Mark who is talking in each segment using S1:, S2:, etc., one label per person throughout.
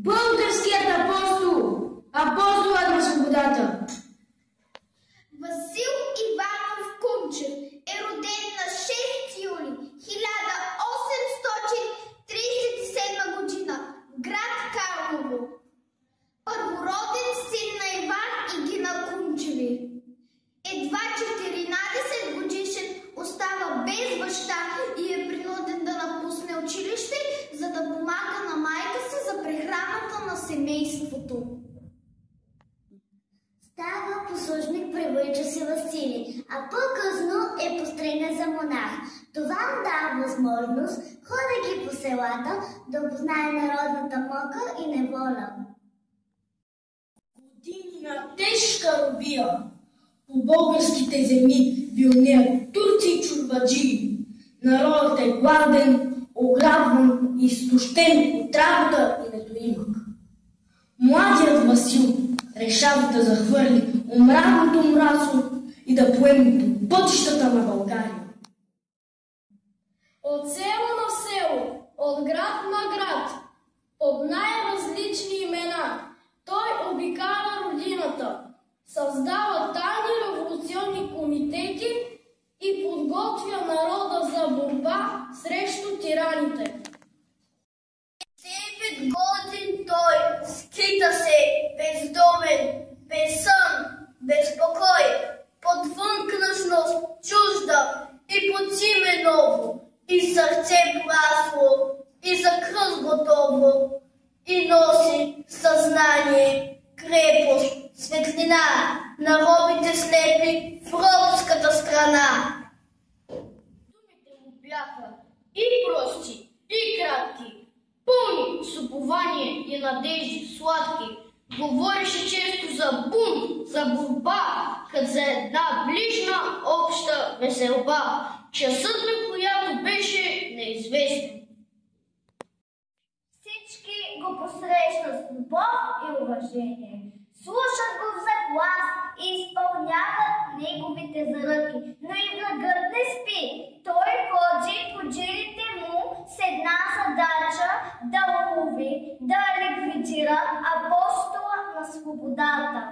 S1: Българският апостол, апостолът на свободата.
S2: Васил Иванов Кунчев е роден на 6 юли 1837 година в град Карлово. Първороден син на Иван и Гина Кунчеви. Едва 14 годишен остава без баща и е принуден да напусне училище, за да помага на майка си за прехраната на семейството.
S3: Става послушник при войчо си Василий, а по-късно е постригнат за монах. Това му дава възможност, ходейки по селата, да опознае народната мъка и неволя.
S1: Години на тежка робия. По българските земи вилнеят турци и чурбаджии. Народът е гладен, ограбван и изтощен от работа и недоимък. Младият Васил решава да захвърли омразното мразо и да поеме по пътищата на България.
S4: От село на село, от град на град, под най-различни имена, той обикаля родината, създава тайни революционни комитети и подготвя народа за борба срещу тираните.
S2: 9 години той скита се бездомен, без сън, без покой, под вънкнъжност чужда и под име ново, и сърце порасло, и за кръст готово, и носи съзнание, крепост, светлина на робите слепи в робската страна.
S4: Думите му бяха и прости, и кратки, пълни с упование и надежди сладки. Говореше често за бунт, за борба, като за една ближна обща веселба, часът на която беше неизвестен.
S3: Всички го посрещат с любов и уважение. Слушат го за глас и изпълняват неговите заръки, но и на гърд не спи. Той ходи по джилите му с една задача да улови, да ликвидира апостола на свободата.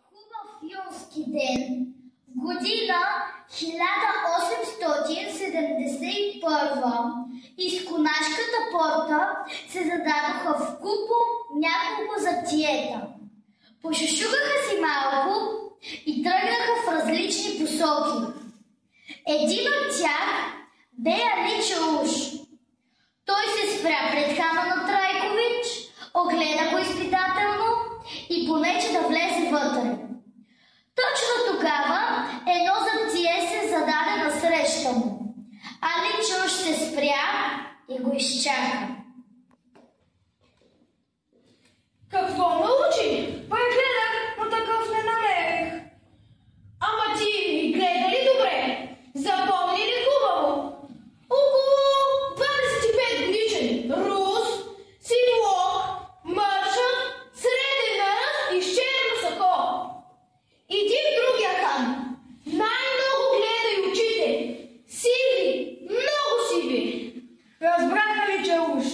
S3: Хубав юнски ден, в година 1871, из Конашката порта се зададоха вкупом няколко затиета. Пошушукаха си малко и тръгнаха в различни посоки. Един от тях бе Али Чауш. Той се спря пред хана на Трайкович, огледа го изпитателно и понече да влезе вътре. Точно тогава едно затие се зададе насреща му. Али Чауш се спря и го изчака.
S1: Какво научи? Прегледах, но такъв не намерих. Ама ти гледа ли добре? Запомни ли хубаво? Около 25 годишен, рус, сивлок, мършът, среден на ръст и с черно сако. Иди в другия хан. Най-много гледай очите. Сиви, много сиви. Разбраха ли, Чауш?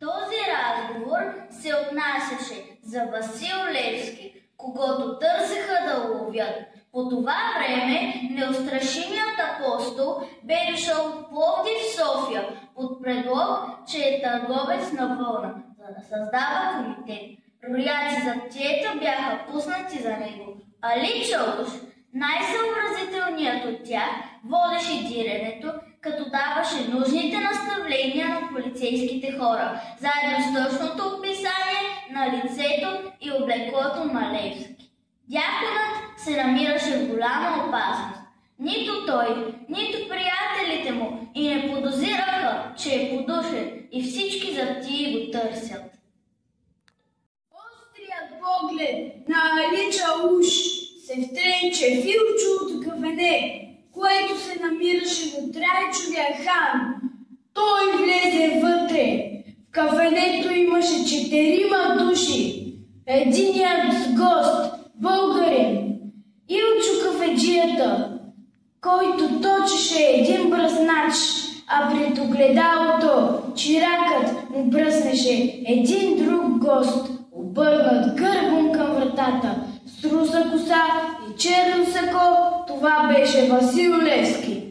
S3: Този разговор се отнасяше за Васил Левски, когото търсеха да ловят. По това време неустрашимият апостол бе дошъл от Пловдив в София под предлог, че е търговец на вълна, за да създава комитет. Рояци затиета бяха пуснати за него. Али Чауш, най-съобразителният от тях, водеше диренето, като даваше нужните наставления на полицейските хора, заедно с точното описание на лицето и облеклото на Левски. Дяконът се намираше в голяма опасност. Нито той, нито приятелите му и не подозираха, че е подушен и всички затии го търсят.
S1: Острият поглед на Али Чауш се втренче в Илчовото кафене, което се намираше в Трайчовия хан. Той влезе вътре. В кафенето имаше 4 души. Единият гост, българин, Илчо кафеджията, който точеше един бръснач, а пред огледалото чиракът му бръснеше един друг гост, обърнат гърбом към вратата, с руса коса и черно сако. Това беше Васил Левски.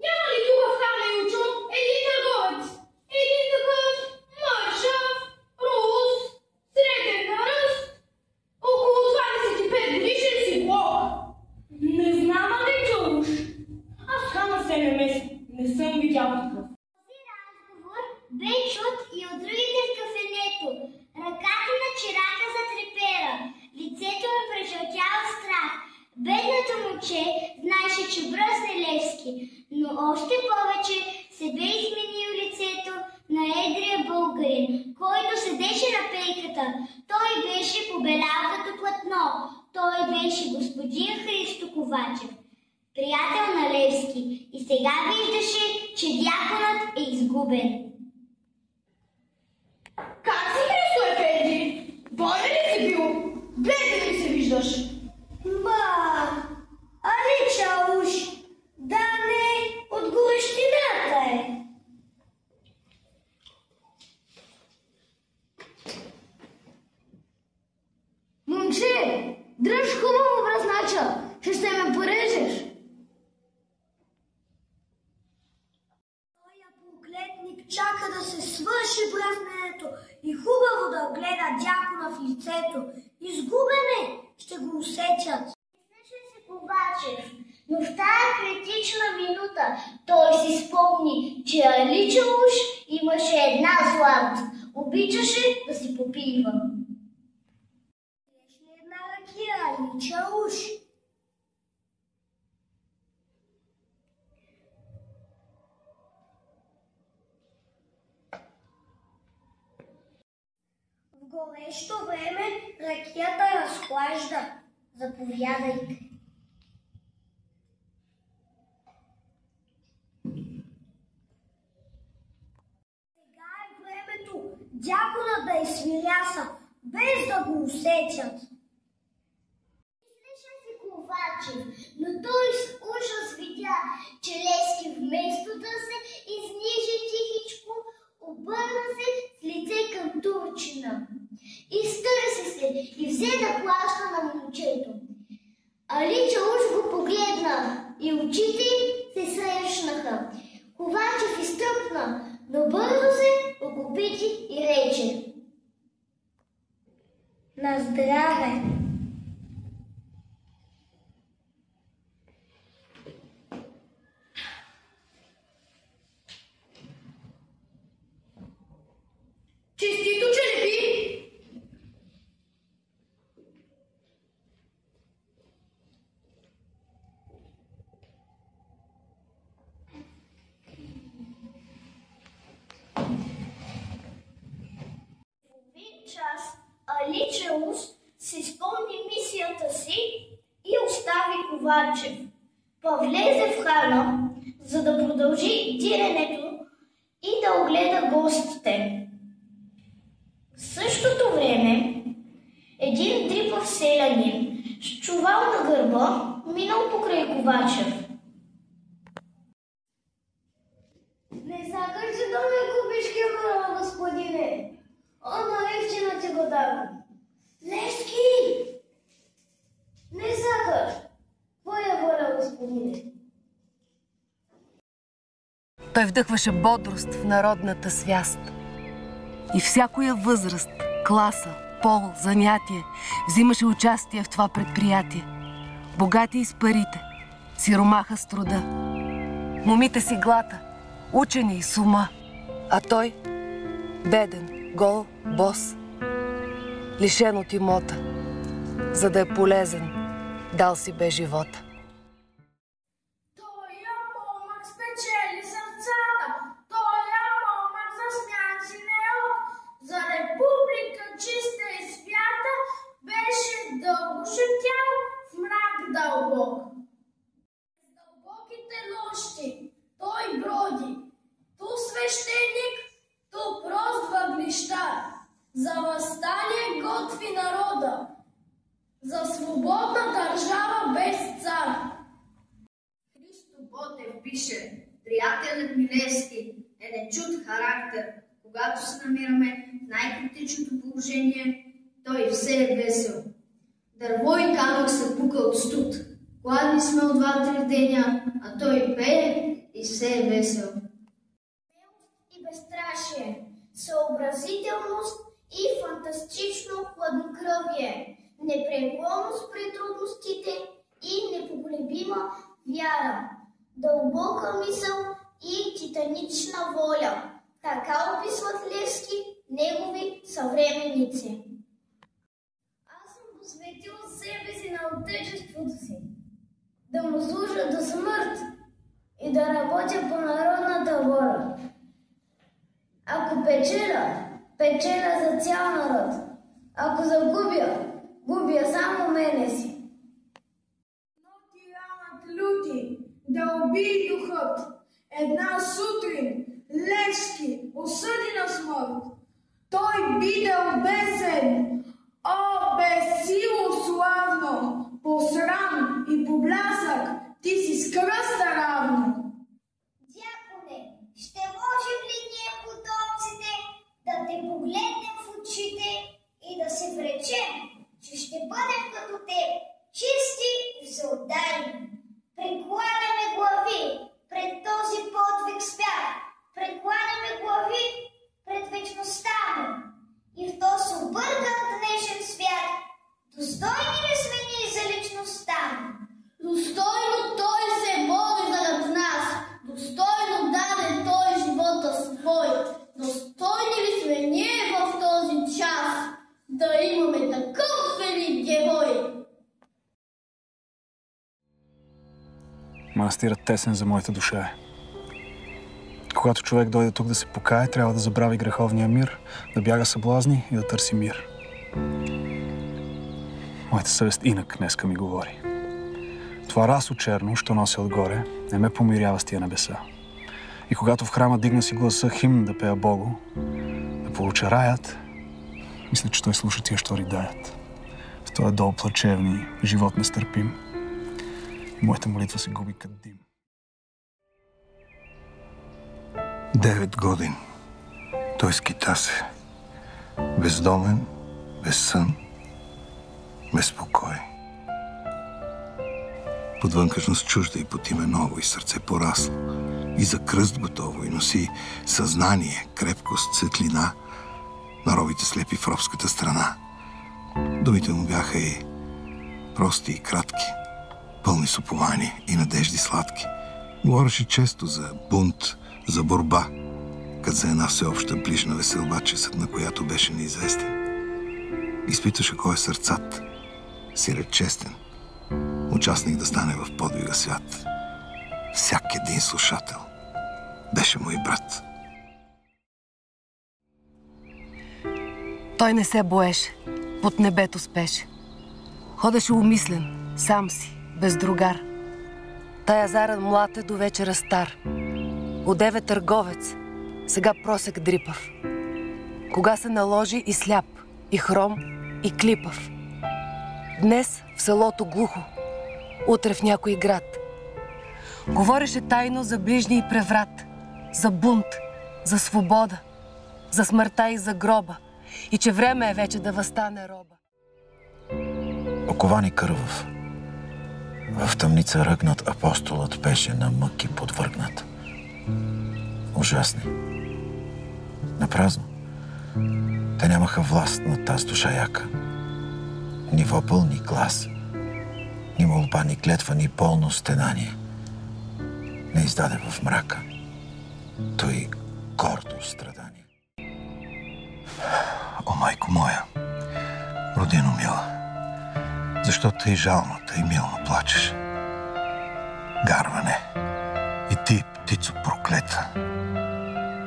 S4: Няма ли тук в Хана Ючо един търговец? Един такъв мършав, рус, среден на ръст, около 25 годишен си блок.
S1: Не знам, Аличо уж. Аз Хана се не съм видял такъв.
S2: Този разговор бе чут и от другите в кафенето. Ръката на чирака затрепера, лицето му прежълтяло страх. Бедното момче знаеше, че бръсне Левски, но още повече се бе изменил лицето на едрия българин, който седеше на пейката. Той беше побелял като платно. Той беше господин Христо Ковачев, приятел на Левски, и сега виждаше, че дяконът е изгубен.
S4: Как си, Христо Ефенди? Болен ли си бил? Бледен ли се виждаш?
S2: Алича уж, да не от горещината е.
S1: Момче, дръж хубаво бръснача, ще ме порежеш.
S2: Тоя проклетник чака да се свърши бръсненето и хубаво да гледа дякона в лицето. Изгубен е, ще го усетят.
S3: Мислеше си Ковачев, но в тая критична минута той си спомни, че Алича уж имаше една слабост. Обичаше да си попива.
S2: Беше ли една ракия, Алича уж? В горещо време ракията разхлажда. Заповядайте. Сега е времето дякона да изсвиряса, без да го усетят.
S3: Мислеше си Ковачев, но той с ужас видя, че Левски вместо да се изнижи тихичко, обърна се с лице към турчина. Изтърси се и взе да плаща на момчето. Алича уж го погледна и очите им се срещнаха. Ковачев изтъпна, но бързо се окопити и рече:
S2: На здраве!
S4: Честито, Челепи!
S3: Половин час Алича уж си спомни мисията си и остави Ковачев. Повлезе в Хана, за да продължи диренето и да огледа гостите. В същото време един дрипав селянин с чувал на гърба минал покрай Ковачев.
S2: Не сакаш да ме купиш кемъра, господине. Оно евчина ти го дава. Левски! Не сакаш. Твоя воля, господине.
S5: Той вдъхваше бодрост в народната свяст. И всякоя възраст, класа, пол, занятие взимаше участие в това предприятие. Богати и с парите, сиромаха с труда, момите си глата, учени и с ума, а той беден, гол, бос, лишен от имота, за да е полезен, дал си бе живота.
S1: Тоя момък спечели сърцата, тоя момък засмян си неот. За република чиста и свята беше дълго шептял в мрак дълбок. С дълбоките нощи свещеник, то прозва глищар. За възстание готви народа, за свободна държава без цар.
S4: Христо Ботев пише: приятелят Милевски е нечут характер. Когато се намираме в най-критичното положение, той все е весел. Дърво и камък се пука от студ. Гладни сме от 2-3 деня, а той пее и все е весел.
S2: Смелост и безстрашие, съобразителност и фантастично хладнокръвие, непреклонност при трудностите и непоколебима вяра, дълбока мисъл и титанична воля. Така описват Левски негови съвременници.
S1: Аз съм посветил себе си на отечеството си, да му служа до смърт и да работя по народната воля. Ако печеля, печеля за цял народ. Ако загубя, губя само мене си. Но тиранът люти да убие духът. Една сутрин Левски осъди на смърт. Той биде обесен. О, безсило славно! По срам и по блясък ти си с кръста равно.
S2: Дяконе, ще можем ли ние потомците да те погледнем в очите и да се вречем, че ще бъдем като теб, чисти и всеотдайни? Прекланяме глави пред този подвиг свят, прекланяме глави пред вечността му. И в този объркан днешен свят, достойни ли сме ние за личността му?
S1: Достойно той се бори заради нас, достойно даде той живота свой. Достойни ли сме ние в този час да имаме такъв велик герой?
S6: Манастирът тесен за моята душа е. Когато човек дойде тук да се покае, трябва да забрави греховния мир, да бяга съблазни и да търси мир. Моята съвест инак днеска ми говори. Това расо черно, що нося отгоре, не ме помирява с тия небеса. И когато в храма дигна си гласа химн да пея Богу, да получа раят, мисля, че той слуша тия, що ридаят. В този дол плачевни, живот нестърпим. И моята молитва се губи като дим.
S7: 9 години. Той скита се. Бездомен, без сън, без покой. Подвънкашност чужда и под име ново, и сърце порасло, и за кръст готово, и носи съзнание, крепкост, светлина на робите слепи в робската страна. Думите му бяха и прости и кратки, пълни с упование и надежди сладки. Говореше често за бунт, за борба, като за една всеобща ближна веселба, часът на която беше неизвестен. Изпитваше кой е сърцат, сирет честен, участник да стане в подвига свят. Всяк един слушател беше мой брат.
S5: Той не се боеше, под небето спеше. Ходеше умислен, сам си, без другар. Тая заран млад е до вечера стар. Одеве търговец, сега просек дрипав. Кога се наложи и сляп, и хром, и клипав. Днес в селото глухо, утре в някой град. Говореше тайно за ближни и преврат, за бунт, за свобода, за смъртта и за гроба, и че време е вече да възстане роба.
S8: Оковани кървав, в тъмница ръгнат апостолът беше на мъки подвъргнат. Ужасни. Напразно. Те нямаха власт над тази душа яка. Ни вопъл, ни глас, ни молба, ни клетва, ни болно стенание не издаде в мрака той гордо страдание.
S7: О, майко моя, родино мила, защо тъй жално, тъй милно плачеш? Гарване, и ти, птицо проклета,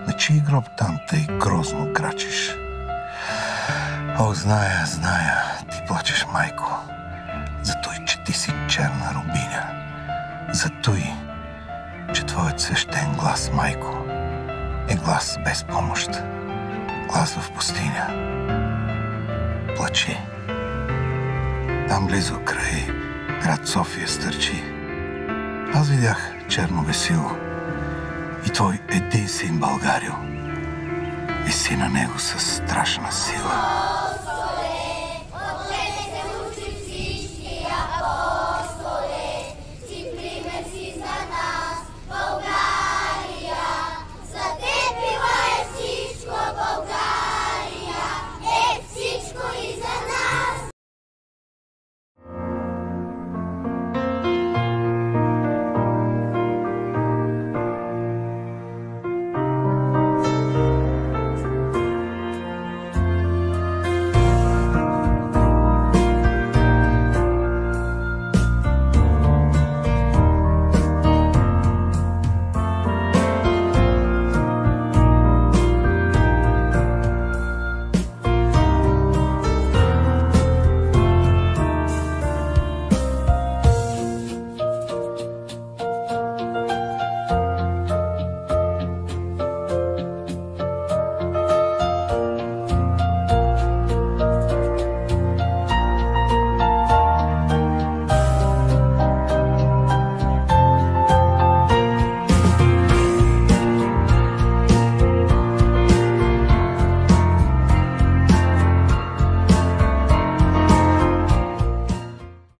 S7: на чий гроб там тъй грозно крачиш? О, зная, ти плачеш, майко, за той, че ти си черна рубиня, за той, че твоят свещен глас, майко, И глас без помощ. Глас в пустиня. Плачи. Там близо край град София стърчи. Аз видях черно весело и твой един син Българио виси на него със страшна сила.